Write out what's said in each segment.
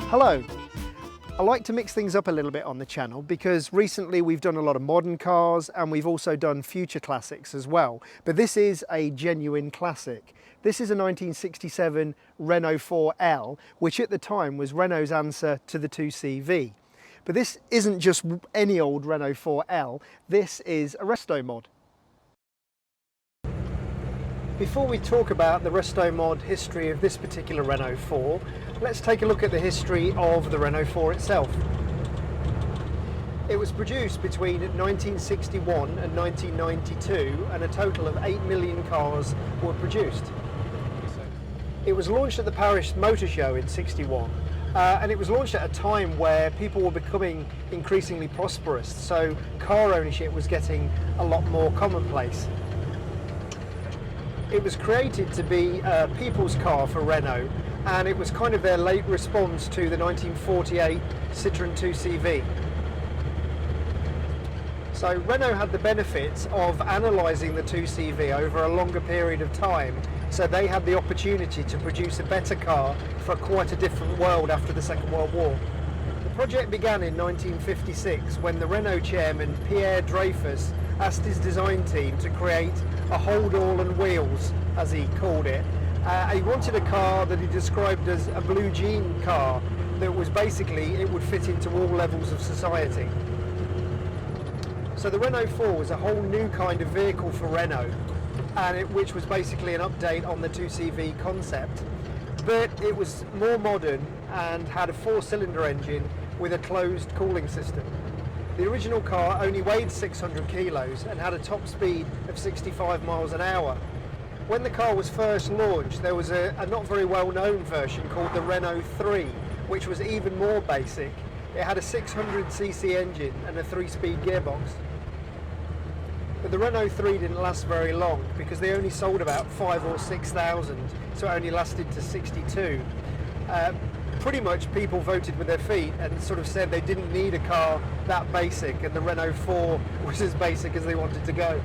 Hello. I like to mix things up a little bit on the channel because recently we've done a lot of modern cars and we've also done future classics as well. But this is a genuine classic. This is a 1967 Renault 4L, which at the time was Renault's answer to the 2CV. But this isn't just any old Renault 4L, this is a Restomod. Before we talk about the Restomod history of this particular Renault 4, let's take a look at the history of the Renault 4 itself. It was produced between 1961 and 1992, and a total of 8 million cars were produced. It was launched at the Paris Motor Show in '61, and it was launched at a time where people were becoming increasingly prosperous, so car ownership was getting a lot more commonplace. It was created to be a people's car for Renault, and it was kind of their late response to the 1948 Citroën 2CV. So Renault had the benefits of analysing the 2CV over a longer period of time, so they had the opportunity to produce a better car for quite a different world after the Second World War. The project began in 1956 when the Renault chairman Pierre Dreyfus asked his design team to create a hold-all and wheels, as he called it. He wanted a car that he described as a blue jean car that was basically, it would fit into all levels of society. So the Renault 4 was a whole new kind of vehicle for Renault, which was basically an update on the 2CV concept. But it was more modern and had a 4-cylinder engine with a closed cooling system. The original car only weighed 600 kilos and had a top speed of 65 miles an hour. When the car was first launched, there was a not very well-known version called the Renault 3, which was even more basic. It had a 600cc engine and a 3-speed gearbox. But the Renault 3 didn't last very long because they only sold about 5,000 or 6,000, so it only lasted to 62. Pretty much people voted with their feet and sort of said they didn't need a car that basic, and the Renault 4 was as basic as they wanted to go.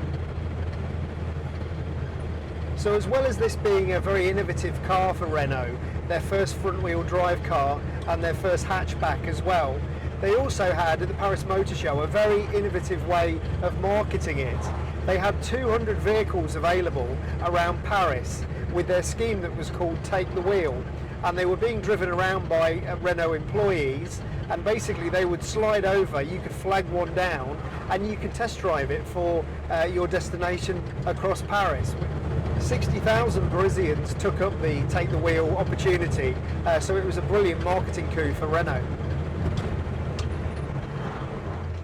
So as well as this being a very innovative car for Renault, their first front-wheel drive car and their first hatchback as well, they also had at the Paris Motor Show a very innovative way of marketing it. They had 200 vehicles available around Paris with their scheme that was called Take the Wheel, and they were being driven around by Renault employees, and basically they would slide over, you could flag one down and you could test drive it for your destination across Paris. 60,000 Parisians took up the Take the Wheel opportunity, so it was a brilliant marketing coup for Renault.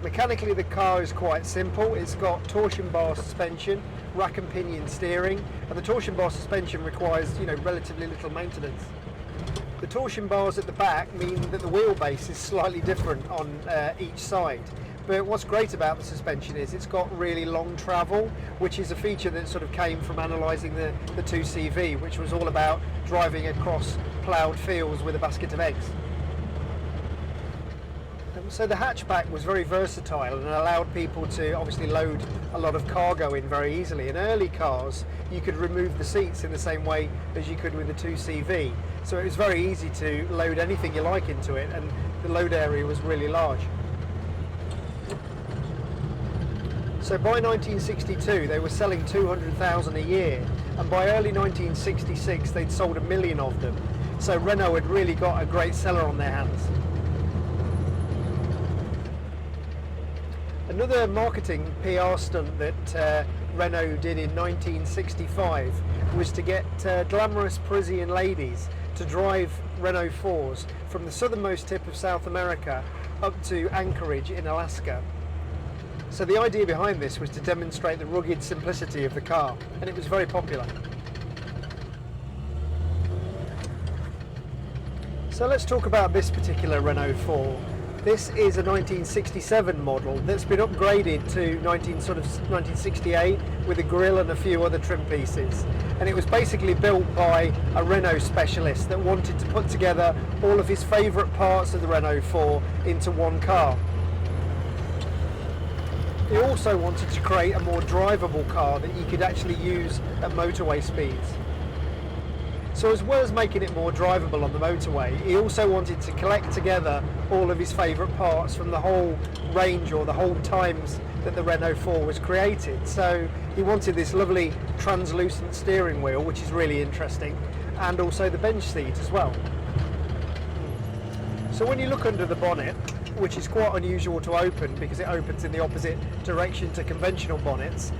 Mechanically the car is quite simple. It's got torsion bar suspension, rack and pinion steering, and the torsion bar suspension requires, relatively little maintenance. The torsion bars at the back mean that the wheelbase is slightly different on each side. But what's great about the suspension is it's got really long travel, which is a feature that sort of came from analysing the 2CV, which was all about driving across ploughed fields with a basket of eggs. So the hatchback was very versatile and allowed people to obviously load a lot of cargo in very easily. In early cars, you could remove the seats in the same way as you could with the 2CV. So it was very easy to load anything you like into it, and the load area was really large. So by 1962, they were selling 200,000 a year, and by early 1966, they'd sold 1 million of them. So Renault had really got a great seller on their hands. Another marketing PR stunt that Renault did in 1965 was to get glamorous Parisian ladies to drive Renault 4s from the southernmost tip of South America up to Anchorage in Alaska. So the idea behind this was to demonstrate the rugged simplicity of the car, and it was very popular. So let's talk about this particular Renault 4. This is a 1967 model that's been upgraded to 1968 with a grille and a few other trim pieces. And it was basically built by a Renault specialist that wanted to put together all of his favourite parts of the Renault 4 into one car. He also wanted to create a more drivable car that you could actually use at motorway speeds. So as well as making it more drivable on the motorway, he also wanted to collect together all of his favourite parts from the whole range or the whole times that the Renault 4 was created. So he wanted this lovely translucent steering wheel, which is really interesting, and also the bench seat as well. So when you look under the bonnet, which is quite unusual to open because it opens in the opposite direction to conventional bonnets,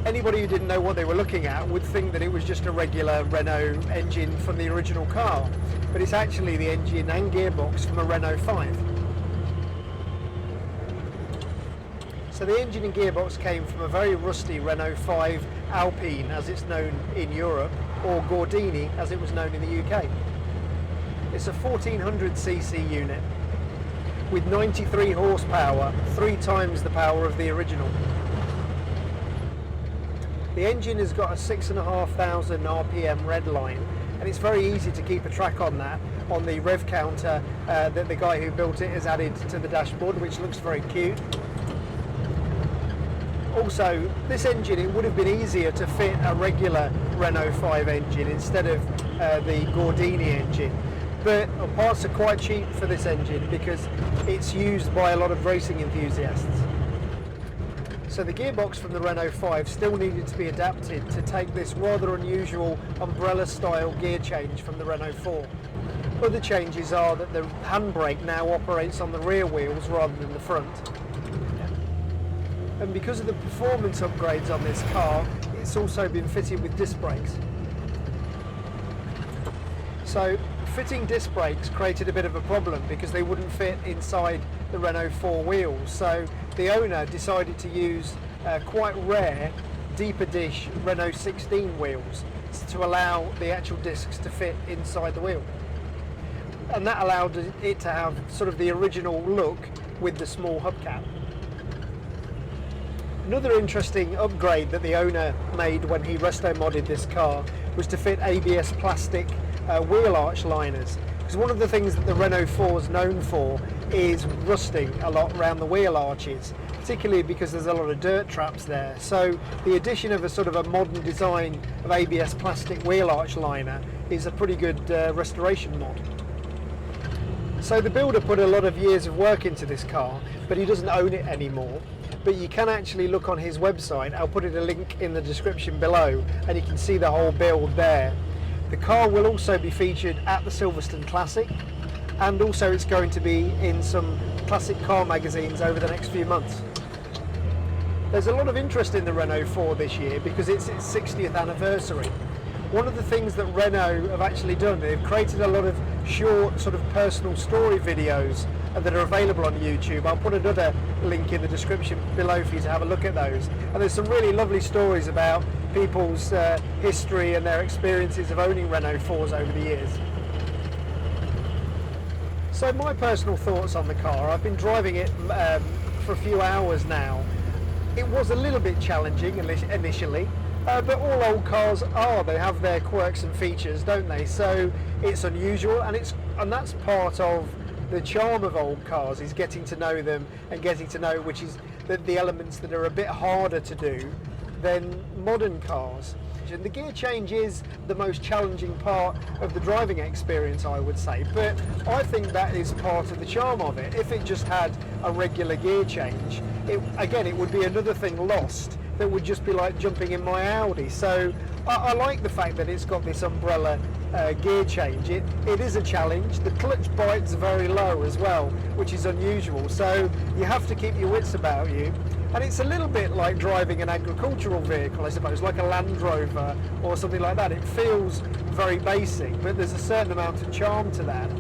anybody who didn't know what they were looking at would think that it was just a regular Renault engine from the original car, but it's actually the engine and gearbox from a Renault 5. So the engine and gearbox came from a very rusty Renault 5 Alpine, as it's known in Europe, or Gordini, as it was known in the UK. It's a 1400cc unit with 93 horsepower, 3 times the power of the original. The engine has got a 6,500 RPM red line, and it's very easy to keep a track on that on the rev counter that the guy who built it has added to the dashboard, which looks very cute. Also, this engine, it would have been easier to fit a regular Renault 5 engine instead of the Gordini engine, but parts are quite cheap for this engine because it's used by a lot of racing enthusiasts. So the gearbox from the Renault 5 still needed to be adapted to take this rather unusual umbrella style gear change from the Renault 4. Other changes are that the handbrake now operates on the rear wheels rather than the front. And because of the performance upgrades on this car, it's also been fitted with disc brakes. So fitting disc brakes created a bit of a problem because they wouldn't fit inside the Renault 4 wheels. So the owner decided to use quite rare deeper dish Renault 16 wheels to allow the actual discs to fit inside the wheel. And that allowed it to have sort of the original look with the small hubcap. Another interesting upgrade that the owner made when he resto-modded this car was to fit ABS plastic wheel arch liners. Because one of the things that the Renault 4 is known for is rusting a lot around the wheel arches, particularly because there's a lot of dirt traps there. So the addition of a sort of a modern design of ABS plastic wheel arch liner is a pretty good restoration mod. So the builder put a lot of years of work into this car, but he doesn't own it anymore. But you can actually look on his website. I'll put a link in the description below, and you can see the whole build there. The car will also be featured at the Silverstone Classic, and also it's going to be in some classic car magazines over the next few months. There's a lot of interest in the Renault 4 this year because it's its 60th anniversary. One of the things that Renault have actually done, they've created a lot of short sort of personal story videos that are available on YouTube. I'll put another link in the description below for you to have a look at those. And there's some really lovely stories about people's history and their experiences of owning Renault 4s over the years. So my personal thoughts on the car, I've been driving it for a few hours now. It was a little bit challenging initially, but all old cars are. They have their quirks and features, don't they? So it's unusual, and that's part of the charm of old cars, is getting to know them and getting to know which is the elements that are a bit harder to do than modern cars. And the gear change is the most challenging part of the driving experience, I would say, but I think that is part of the charm of it. If it just had a regular gear change, it would be another thing lost that would just be like jumping in my Audi. So I like the fact that it's got this umbrella gear change. It is a challenge. The clutch bite's very low as well, which is unusual, so you have to keep your wits about you. And it's a little bit like driving an agricultural vehicle, I suppose, like a Land Rover or something like that. It feels very basic, but there's a certain amount of charm to that.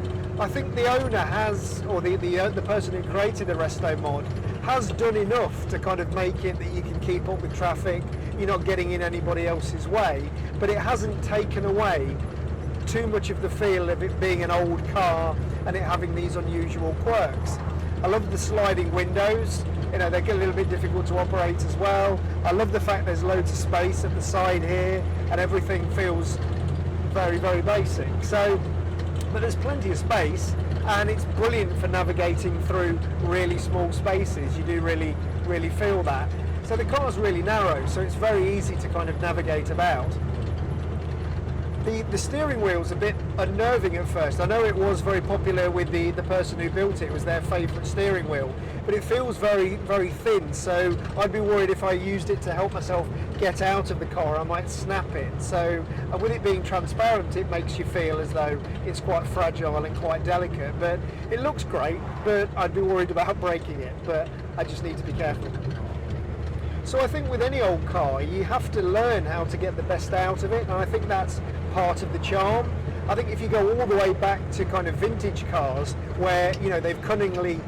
I think the owner has, or the person who created the Restomod has done enough to kind of make it that you can keep up with traffic, you're not getting in anybody else's way, but it hasn't taken away too much of the feel of it being an old car and it having these unusual quirks. I love the sliding windows. You know, they get a little bit difficult to operate as well. I love the fact there's loads of space at the side here, and everything feels very, very basic. So, but there's plenty of space, and it's brilliant for navigating through really small spaces. You do really, really feel that. So the car's really narrow, so it's very easy to kind of navigate about. The steering wheel's a bit unnerving at first. I know it was very popular with the person who built it. It was their favourite steering wheel, but it feels very, very thin, so I'd be worried if I used it to help myself get out of the car, I might snap it. So with it being transparent, it makes you feel as though it's quite fragile and quite delicate, but it looks great, but I'd be worried about breaking it, but I just need to be careful. So I think with any old car, you have to learn how to get the best out of it, and I think that's part of the charm. I think if you go all the way back to kind of vintage cars, where, you know, they've cunningly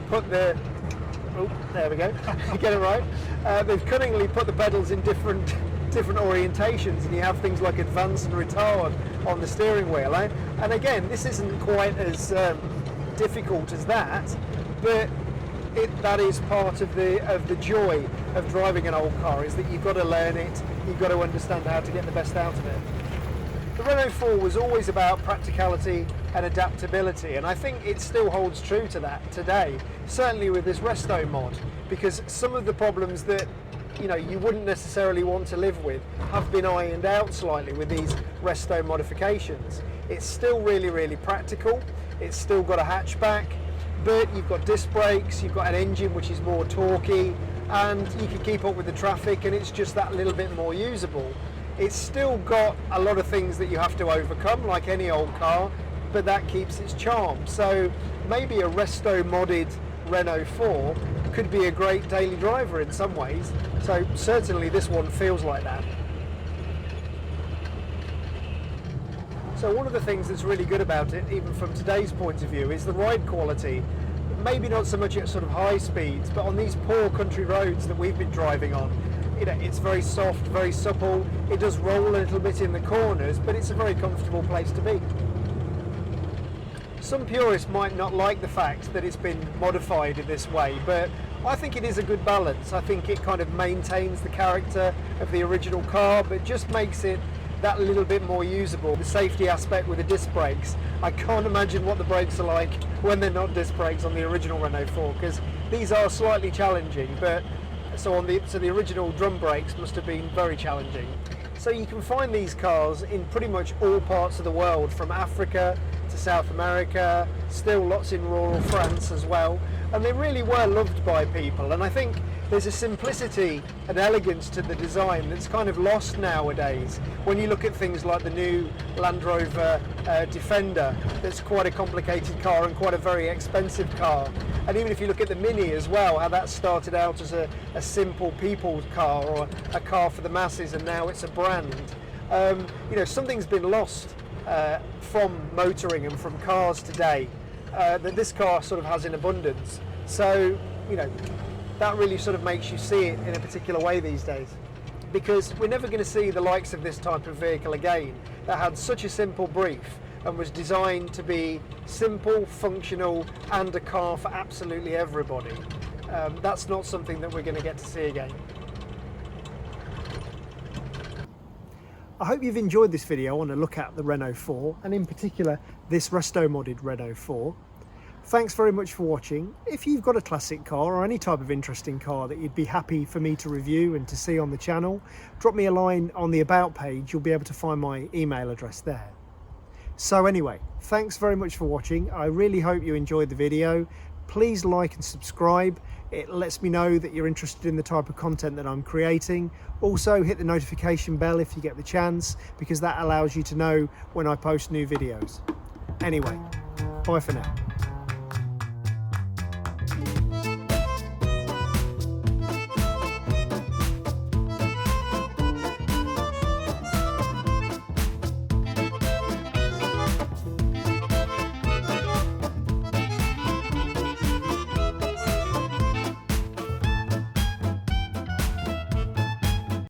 put the, oh, there we go, you get it right, they've cunningly put the pedals in different orientations, and you have things like advance and retard on the steering wheel, eh? And again, this isn't quite as difficult as that, but that is part of the joy of driving an old car, is that you've got to learn it, you've got to understand how to get the best out of it. The Renault 4 was always about practicality and adaptability, and I think it still holds true to that today, certainly with this Restomod, because some of the problems that, you know, you wouldn't necessarily want to live with have been ironed out slightly with these Resto modifications. It's still really, really practical, it's still got a hatchback, but you've got disc brakes, you've got an engine which is more torquey, and you can keep up with the traffic, and it's just that little bit more usable. It's still got a lot of things that you have to overcome, like any old car, but that keeps its charm. So maybe a Resto modded Renault 4 could be a great daily driver in some ways. So certainly this one feels like that. So one of the things that's really good about it, even from today's point of view, is the ride quality. Maybe not so much at sort of high speeds, but on these poor country roads that we've been driving on, you know, it's very soft, very supple. It does roll a little bit in the corners, but it's a very comfortable place to be. Some purists might not like the fact that it's been modified in this way, but I think it is a good balance. I think it kind of maintains the character of the original car, but just makes it that little bit more usable. The safety aspect with the disc brakes, I can't imagine what the brakes are like when they're not disc brakes on the original Renault 4, because these are slightly challenging, but so the original drum brakes must have been very challenging. So you can find these cars in pretty much all parts of the world, from Africa to South America, still lots in rural France as well, and they really were loved by people, and I think there's a simplicity and elegance to the design that's kind of lost nowadays. When you look at things like the new Land Rover Defender, that's quite a complicated car and quite a very expensive car. And even if you look at the Mini as well, how that started out as a simple people's car, or a car for the masses, and now it's a brand. You know, something's been lost from motoring and from cars today that this car sort of has in abundance. So, you know, that really sort of makes you see it in a particular way these days, because we're never going to see the likes of this type of vehicle again that had such a simple brief and was designed to be simple, functional, and a car for absolutely everybody. That's not something that we're going to get to see again. I hope you've enjoyed this video on a look at the Renault 4, and in particular this Resto modded Renault 4. Thanks very much for watching. If you've got a classic car or any type of interesting car that you'd be happy for me to review and to see on the channel, drop me a line on the About page. You'll be able to find my email address there. So anyway, thanks very much for watching. I really hope you enjoyed the video. Please like and subscribe. It lets me know that you're interested in the type of content that I'm creating. Also, hit the notification bell if you get the chance, because that allows you to know when I post new videos. Anyway, bye for now.